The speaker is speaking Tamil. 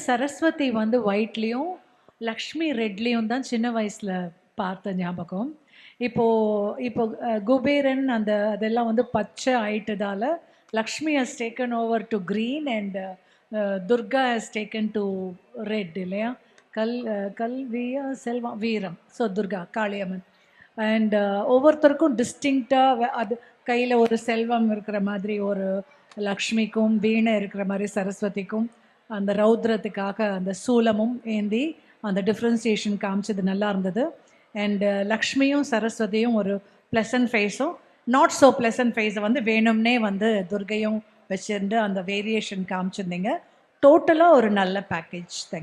சரஸ்வதி வந்து ஒயிட்லேயும் லக்ஷ்மி ரெட்லேயும் தான் சின்ன வயசில் பார்த்த ஞாபகம். இப்போ இப்போ குபேரன் அதெல்லாம் வந்து பச்சை ஆயிட்டதால Lakshmi has taken over to green and Durga has taken to red இல்லையா? கல்வியா செல்வம் வீரம், ஸோ துர்கா காளியம்மன். அண்ட் ஒவ்வொருத்தருக்கும் டிஸ்டிங்க்டாக அது கையில் ஒரு செல்வம் இருக்கிற மாதிரி ஒரு லக்ஷ்மிக்கும், வீணை இருக்கிற மாதிரி சரஸ்வதிக்கும், அந்த ரௌத்ரத்துக்காக அந்த சூலமும் ஏந்தி அந்த டிஃப்ரென்சியேஷன் காமிச்சது நல்லா இருந்தது. அண்ட் லக்ஷ்மியும் சரஸ்வதியும் ஒரு ப்ளசன்ட் ஃபேஸும் நாட் ஸோ ப்ளசன்ட் ஃபேஸை வந்து வேணும்னே வந்து துர்கையும் வச்சுருந்து அந்த வேரியேஷன் காமிச்சிருந்தீங்க. டோட்டலாக ஒரு நல்ல பேக்கேஜ். தேங்க்யூ.